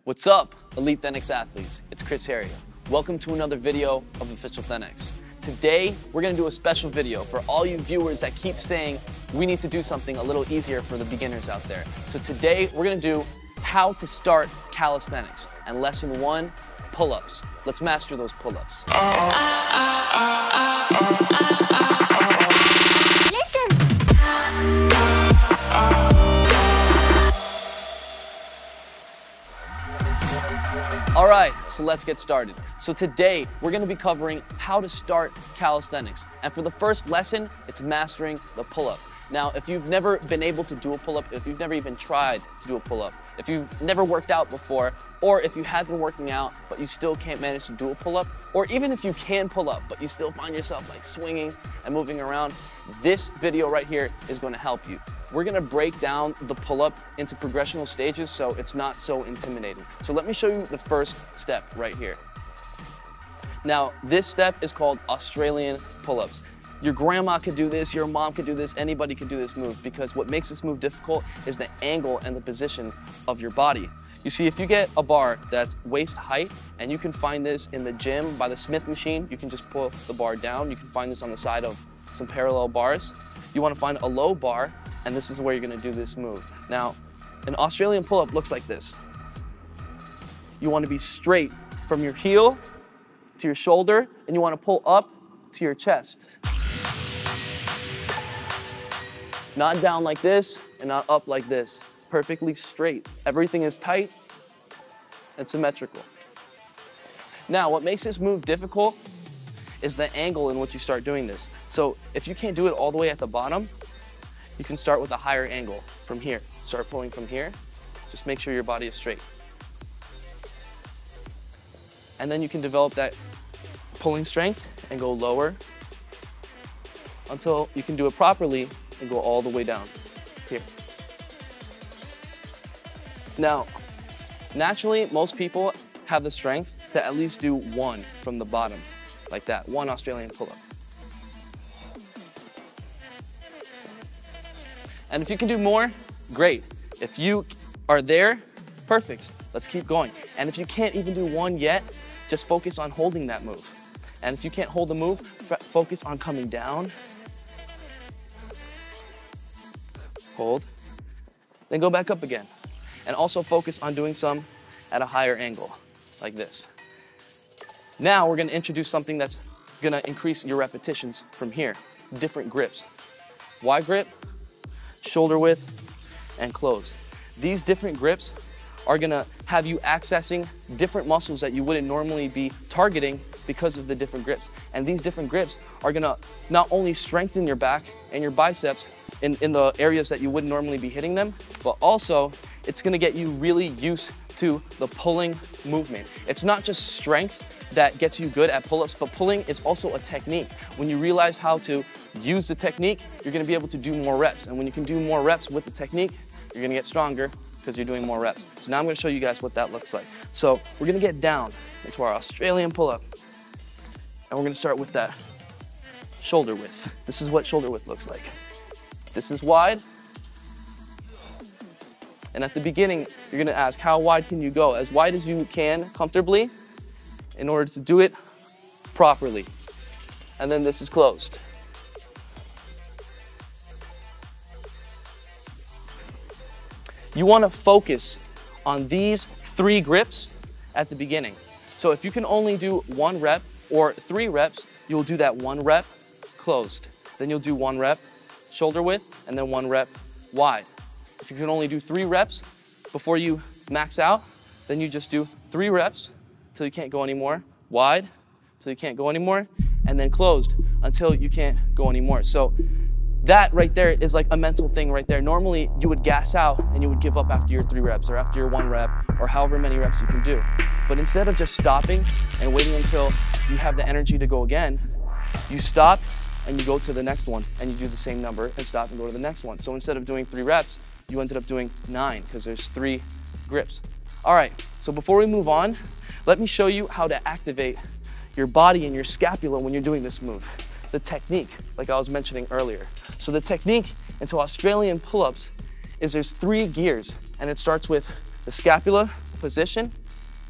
What's up, Elite THENX athletes? It's Chris Harrier. Welcome to another video of Official THENX. Today, we're gonna do a special video for all you viewers that keep saying we need to do something a little easier for the beginners out there. So today, we're gonna do how to start calisthenics and lesson 1, pull-ups. Let's master those pull-ups. All right, so let's get started. So today, we're gonna be covering how to start calisthenics. And for the first lesson, it's mastering the pull-up. Now, if you've never been able to do a pull-up, if you've never even tried to do a pull-up, if you've never worked out before, or if you have been working out, but you still can't manage to do a pull-up, or even if you can pull up, but you still find yourself like swinging and moving around, this video right here is gonna help you. We're gonna break down the pull-up into progressional stages so it's not so intimidating. So let me show you the first step right here. Now, this step is called Australian pull-ups. Your grandma could do this, your mom could do this, anybody could do this move, because what makes this move difficult is the angle and the position of your body. You see, if you get a bar that's waist height, and you can find this in the gym by the Smith machine, you can just pull the bar down. You can find this on the side of some parallel bars. You wanna find a low bar, and this is where you're gonna do this move. Now, an Australian pull-up looks like this. You wanna be straight from your heel to your shoulder, and you wanna pull up to your chest. Not down like this, and not up like this. Perfectly straight. Everything is tight and symmetrical. Now, what makes this move difficult is the angle in which you start doing this. So if you can't do it all the way at the bottom, you can start with a higher angle from here. Start pulling from here. Just make sure your body is straight. And then you can develop that pulling strength and go lower until you can do it properly and go all the way down here. Now, naturally, most people have the strength to at least do one from the bottom, like that, one Australian pull-up. And if you can do more, great. If you are there, perfect. Let's keep going. And if you can't even do one yet, just focus on holding that move. And if you can't hold the move, focus on coming down. Hold. Then go back up again. And also focus on doing some at a higher angle, like this. Now we're gonna introduce something that's gonna increase your repetitions from here. Different grips. Wide grip, shoulder width, and closed. These different grips are gonna have you accessing different muscles that you wouldn't normally be targeting because of the different grips. And these different grips are gonna not only strengthen your back and your biceps in the areas that you wouldn't normally be hitting them, but also it's gonna get you really used to the pulling movement. It's not just strength that gets you good at pull-ups, but pulling is also a technique. When you realize how to use the technique, you're gonna be able to do more reps. And when you can do more reps with the technique, you're gonna get stronger because you're doing more reps. So now I'm gonna show you guys what that looks like. So we're gonna get down into our Australian pull-up. And we're gonna start with that shoulder width. This is what shoulder width looks like. This is wide. And at the beginning, you're gonna ask, how wide can you go? As wide as you can comfortably in order to do it properly. And then this is closed. You wanna focus on these 3 grips at the beginning. So if you can only do 1 rep or 3 reps, you'll do that 1 rep closed. Then you'll do 1 rep shoulder width, and then 1 rep wide. If you can only do 3 reps before you max out, then you just do 3 reps till you can't go anymore, wide till you can't go anymore, and then closed until you can't go anymore. So that right there is like a mental thing right there. Normally you would gas out and you would give up after your 3 reps or after your 1 rep or however many reps you can do. But instead of just stopping and waiting until you have the energy to go again, you stop and you go to the next one and you do the same number and stop and go to the next one. So instead of doing 3 reps, you ended up doing 9 because there's 3 grips. All right, so before we move on, let me show you how to activate your body and your scapula when you're doing this move. The technique, like I was mentioning earlier. So the technique into Australian pull-ups is there's 3 gears, and it starts with the scapula, position,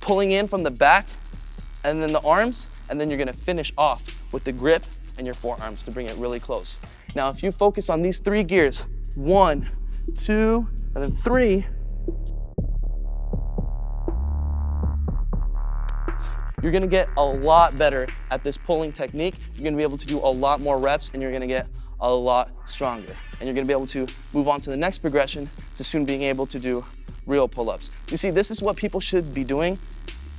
pulling in from the back, and then the arms, and then you're gonna finish off with the grip and your forearms to bring it really close. Now, if you focus on these 3 gears, 1, 2, and then 3, you're gonna get a lot better at this pulling technique. You're gonna be able to do a lot more reps, and you're gonna get a lot stronger. And you're gonna be able to move on to the next progression to soon being able to do real pull-ups. You see, this is what people should be doing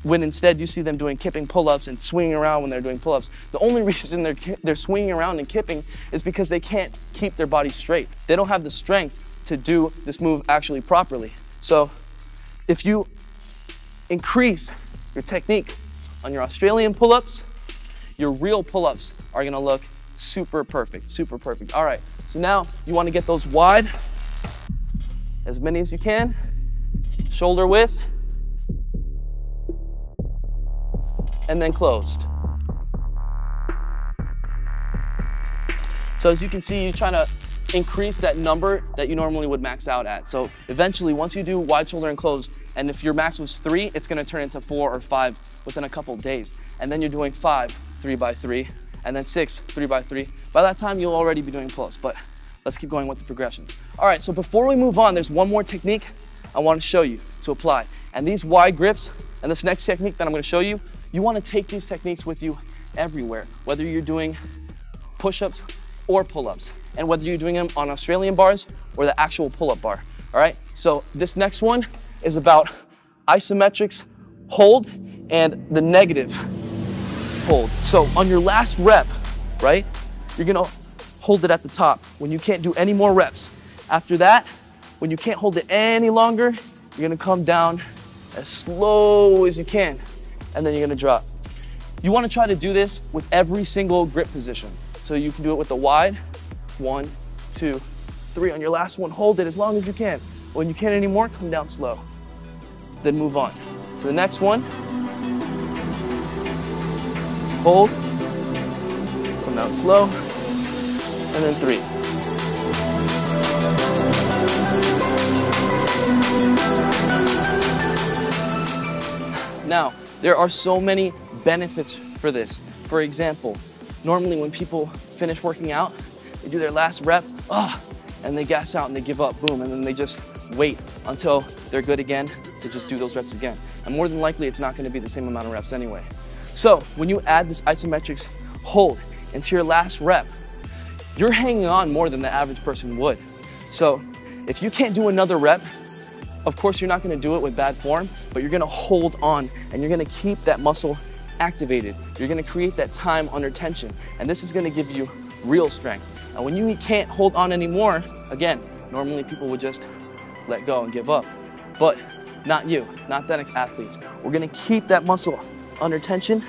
when instead you see them doing kipping pull-ups and swinging around when they're doing pull-ups. The only reason they're swinging around and kipping is because they can't keep their body straight. They don't have the strength to do this move actually properly. So if you increase your technique on your Australian pull-ups, your real pull-ups are gonna look super perfect, super perfect. All right, so now you wanna get those wide, as many as you can, shoulder width, and then closed. So as you can see, you're trying to increase that number that you normally would max out at. So eventually, once you do wide shoulder and closed, and if your max was 3, it's gonna turn into 4 or 5 within a couple days. And then you're doing 5, 3 by 3, and then 6, 3 by 3. By that time, you'll already be doing pull-ups, but let's keep going with the progressions. All right, so before we move on, there's one more technique I wanna show you to apply. And these wide grips and this next technique that I'm gonna show you, you wanna take these techniques with you everywhere, whether you're doing push-ups or pull-ups, and whether you're doing them on Australian bars or the actual pull-up bar, all right? So this next one is about isometrics hold and the negative hold. So on your last rep, right, you're gonna hold it at the top when you can't do any more reps. After that, when you can't hold it any longer, you're gonna come down as slow as you can, and then you're gonna drop. You wanna try to do this with every single grip position. So you can do it with the wide, 1, 2, 3. On your last one, hold it as long as you can. When you can't anymore, come down slow. Then move on. So the next one, hold, come down slow, and then 3. Now, there are so many benefits for this. For example, normally when people finish working out, they do their last rep, and they gas out and they give up, boom, and then they just wait until they're good again to just do those reps again. And more than likely, it's not gonna be the same amount of reps anyway. So when you add this isometrics hold into your last rep, you're hanging on more than the average person would. So if you can't do another rep, of course, you're not gonna do it with bad form, but you're gonna hold on and you're gonna keep that muscle activated. You're gonna create that time under tension, and this is gonna give you real strength. And when you can't hold on anymore, again, normally people would just let go and give up, but not you, not THENX athletes. We're gonna keep that muscle under tension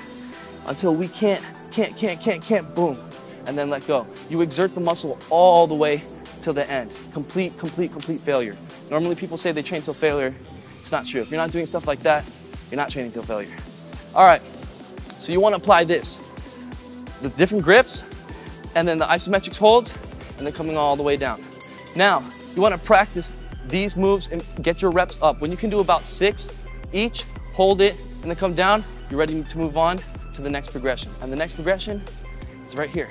until we can't, boom, and then let go. You exert the muscle all the way till the end. Complete failure. Normally people say they train till failure. It's not true. If you're not doing stuff like that, you're not training till failure. All right, so you wanna apply this. The different grips, and then the isometrics holds, and then coming all the way down. Now, you wanna practice these moves and get your reps up. When you can do about 6 each, hold it, and then come down, you're ready to move on to the next progression. And the next progression is right here,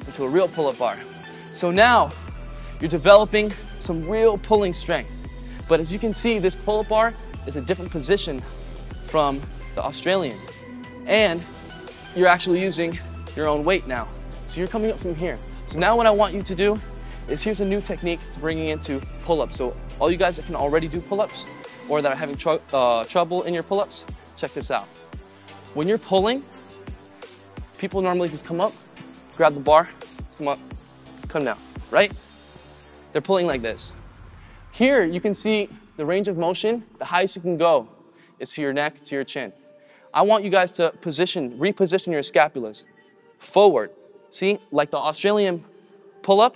into a real pull-up bar. So now, you're developing some real pulling strength. But as you can see, this pull-up bar is a different position from the Australian. And you're actually using your own weight now. So you're coming up from here. So now what I want you to do is here's a new technique to bringing into pull-ups. So all you guys that can already do pull-ups or that are having trouble in your pull-ups, check this out. When you're pulling, people normally just come up, grab the bar, come up, come down, right? They're pulling like this. Here, you can see the range of motion, the highest you can go is to your neck, to your chin. I want you guys to reposition your scapulas forward. See, like the Australian pull-up,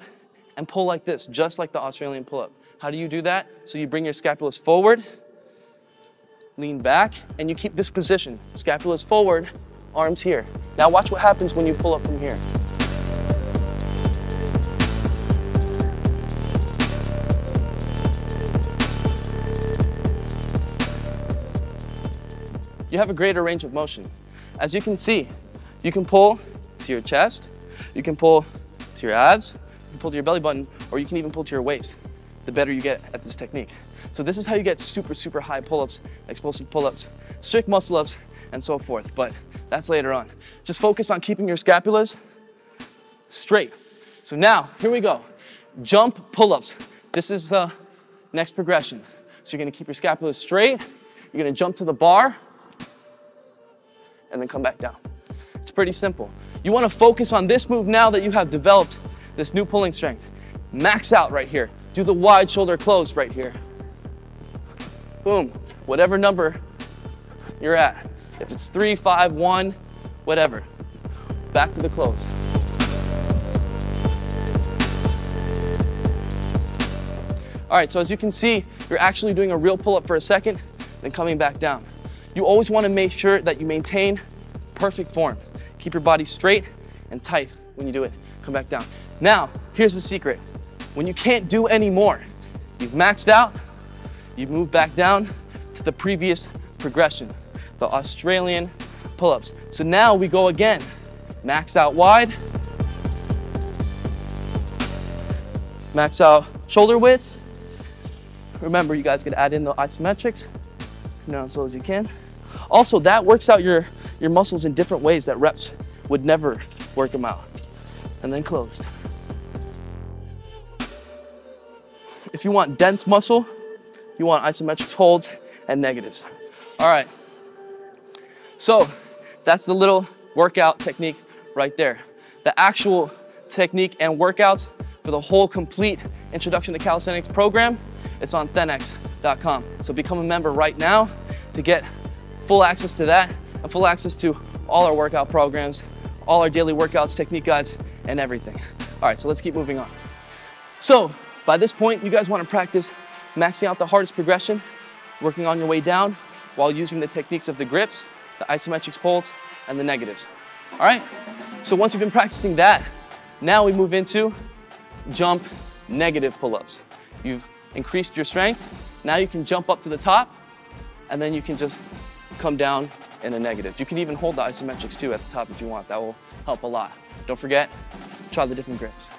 and pull like this, just like the Australian pull-up. How do you do that? So you bring your scapulas forward, lean back, and you keep this position. Scapulas forward, arms here. Now watch what happens when you pull up from here. you have a greater range of motion. As you can see, you can pull to your chest, you can pull to your abs, you can pull to your belly button, or you can even pull to your waist, the better you get at this technique. So this is how you get super, super high pull-ups, explosive pull-ups, strict muscle-ups, and so forth, but that's later on. Just focus on keeping your scapulas straight. So now, here we go. Jump pull-ups. This is the next progression. So you're gonna keep your scapulas straight, you're gonna jump to the bar, and then come back down. It's pretty simple. You wanna focus on this move now that you have developed this new pulling strength. Max out right here. Do the wide shoulder close right here. Boom, whatever number you're at. If it's 3, 5, 1, whatever. Back to the close. All right, so as you can see, you're actually doing a real pull-up for a second, then coming back down. You always want to make sure that you maintain perfect form. Keep your body straight and tight when you do it. Come back down. Now, here's the secret. When you can't do any more, you've maxed out, you've moved back down to the previous progression, the Australian pull-ups. So now we go again. Max out wide. Max out shoulder width. Remember, you guys can add in the isometrics. Come down as slow as you can. Also, that works out your muscles in different ways that reps would never work them out. And then closed. If you want dense muscle, you want isometric holds and negatives. All right. So that's the little workout technique right there. The actual technique and workouts for the whole complete Introduction to Calisthenics program, it's on THENX.com. So become a member right now to get full access to that and full access to all our workout programs, all our daily workouts, technique guides, and everything. All right, so let's keep moving on. So by this point, you guys want to practice maxing out the hardest progression, working on your way down while using the techniques of the grips, the isometric holds, and the negatives. All right, so once you've been practicing that, now we move into jump negative pull-ups. You've increased your strength. Now you can jump up to the top, and then you can just come down in a negative. You can even hold the isometrics too at the top if you want. That will help a lot. Don't forget, try the different grips.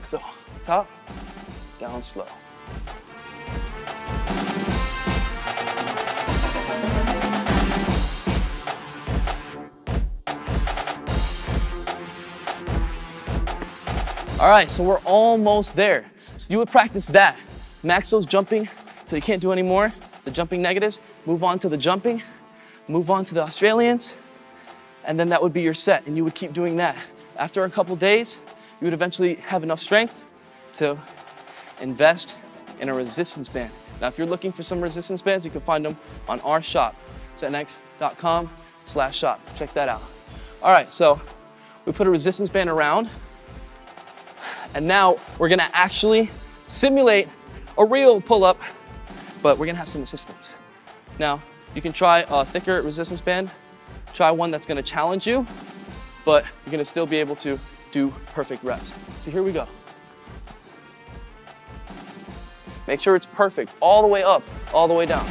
So, top, down slow. All right, so we're almost there. So you would practice that. Max those jumping till you can't do any more, the jumping negatives, move on to the jumping, move on to the Australians, and then that would be your set, and you would keep doing that. After a couple days, you would eventually have enough strength to invest in a resistance band. Now, if you're looking for some resistance bands, you can find them on our shop, thenx.com/shop. Check that out. All right, so we put a resistance band around, and now we're gonna actually simulate a real pull-up, but we're gonna have some assistance. Now, you can try a thicker resistance band, try one that's gonna challenge you, but you're gonna still be able to do perfect reps. So here we go. Make sure it's perfect, all the way up, all the way down.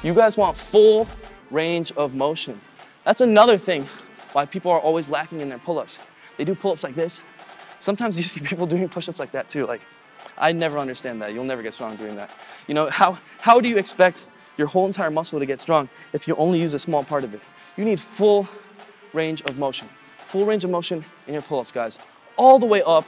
You guys want full range of motion. That's another thing why people are always lacking in their pull-ups. They do pull-ups like this. Sometimes you see people doing push-ups like that too. Like, I never understand that. You'll never get strong doing that. You know, how do you expect your whole entire muscle to get strong if you only use a small part of it? You need full range of motion. Full range of motion in your pull-ups, guys. All the way up,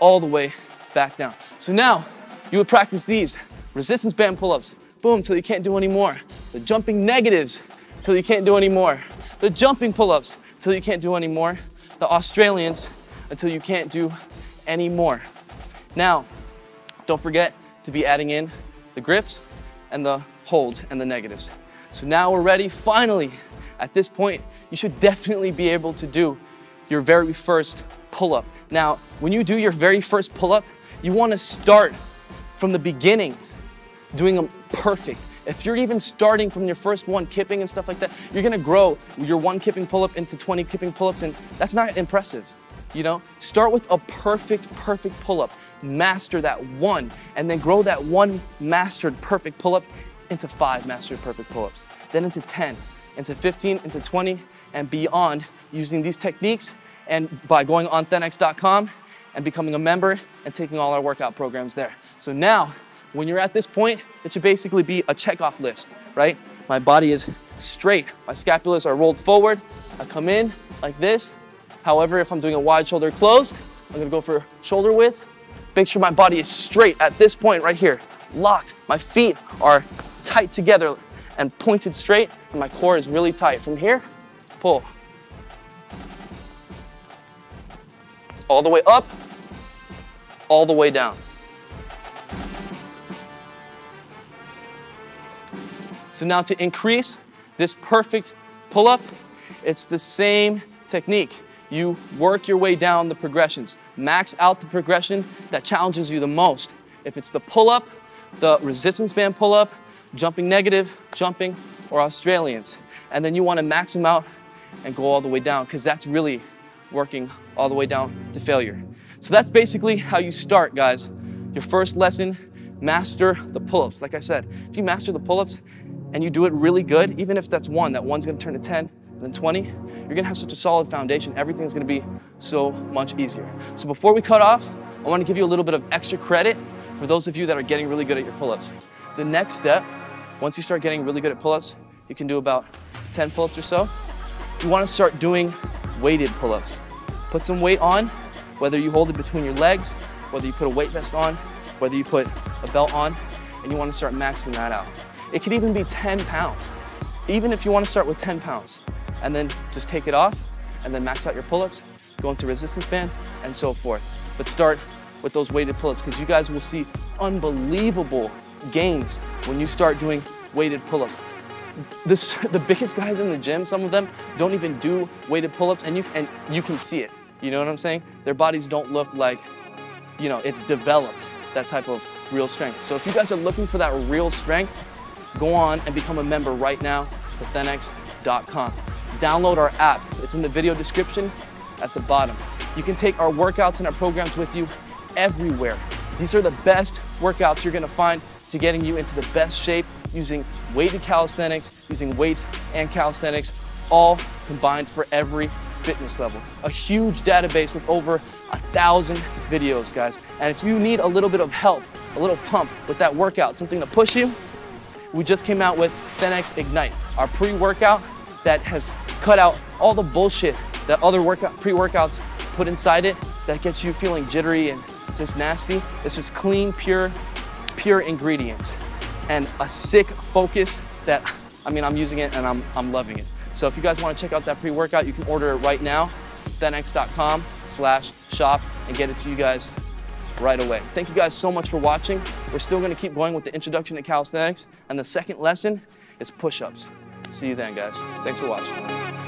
all the way back down. So now, you would practice these resistance band pull-ups. Boom, till you can't do any more. The jumping negatives, till you can't do any more. The jumping pull-ups, till you can't do any more. The Australians, until you can't do any more. Now, don't forget to be adding in the grips and the holds and the negatives. So now we're ready, finally. At this point, you should definitely be able to do your very first pull-up. Now, when you do your very first pull-up, you want to start from the beginning, doing them perfect. If you're even starting from your first one kipping and stuff like that, you're gonna grow your one kipping pull-up into 20 kipping pull-ups, and that's not impressive, you know? Start with a perfect pull-up. master that one, and then grow that one mastered perfect pull-up into 5 mastered perfect pull-ups, then into 10, into 15, into 20, and beyond using these techniques, and by going on THENX.com and becoming a member and taking all our workout programs there. So now, when you're at this point, it should basically be a checkoff list, right? My body is straight, my scapulars are rolled forward, I come in like this. However, if I'm doing a wide shoulder closed, I'm gonna go for shoulder width. Make sure my body is straight at this point right here, locked. My feet are tight together and pointed straight, and my core is really tight. From here, pull. All the way up, all the way down. So now to increase this perfect pull-up, it's the same technique. You work your way down the progressions. Max out the progression that challenges you the most. If it's the pull-up, the resistance band pull-up, jumping negative, jumping, or Australians. And then you want to max them out and go all the way down, because that's really working all the way down to failure. So that's basically how you start, guys. Your first lesson, master the pull-ups. Like I said, if you master the pull-ups and you do it really good, even if that's one, that one's gonna turn to 10, then 20, you're gonna have such a solid foundation. Everything's gonna be so much easier. So before we cut off, I wanna give you a little bit of extra credit for those of you that are getting really good at your pull-ups. The next step, once you start getting really good at pull-ups, you can do about 10 pull-ups or so. You wanna start doing weighted pull-ups. Put some weight on, whether you hold it between your legs, whether you put a weight vest on, whether you put a belt on, and you wanna start maxing that out. It could even be 10 pounds. Even if you wanna start with 10 pounds, and then just take it off, and then max out your pull-ups, go into resistance band, and so forth. But start with those weighted pull-ups, because you guys will see unbelievable gains when you start doing weighted pull-ups. The biggest guys in the gym, some of them don't even do weighted pull-ups, and you can see it. You know what I'm saying? Their bodies don't look like, you know, it's developed, that type of real strength. So if you guys are looking for that real strength, go on and become a member right now at THENX.com. Download our app. It's in the video description at the bottom. You can take our workouts and our programs with you everywhere. These are the best workouts you're gonna find to getting you into the best shape using weighted calisthenics, using weights and calisthenics, all combined for every fitness level. A huge database with over 1,000 videos, guys. And if you need a little bit of help, a little pump with that workout, something to push you, we just came out with THENX Ignite, our pre-workout that has cut out all the bullshit that other pre-workouts put inside it that gets you feeling jittery and just nasty. It's just clean, pure ingredients and a sick focus that, I mean, I'm using it and I'm loving it. So if you guys want to check out that pre-workout, you can order it right now, THENX.com/shop, and get it to you guys right away. Thank you guys so much for watching. We're still going to keep going with the introduction to calisthenics, and the second lesson is push-ups. See you then, guys. Thanks for watching.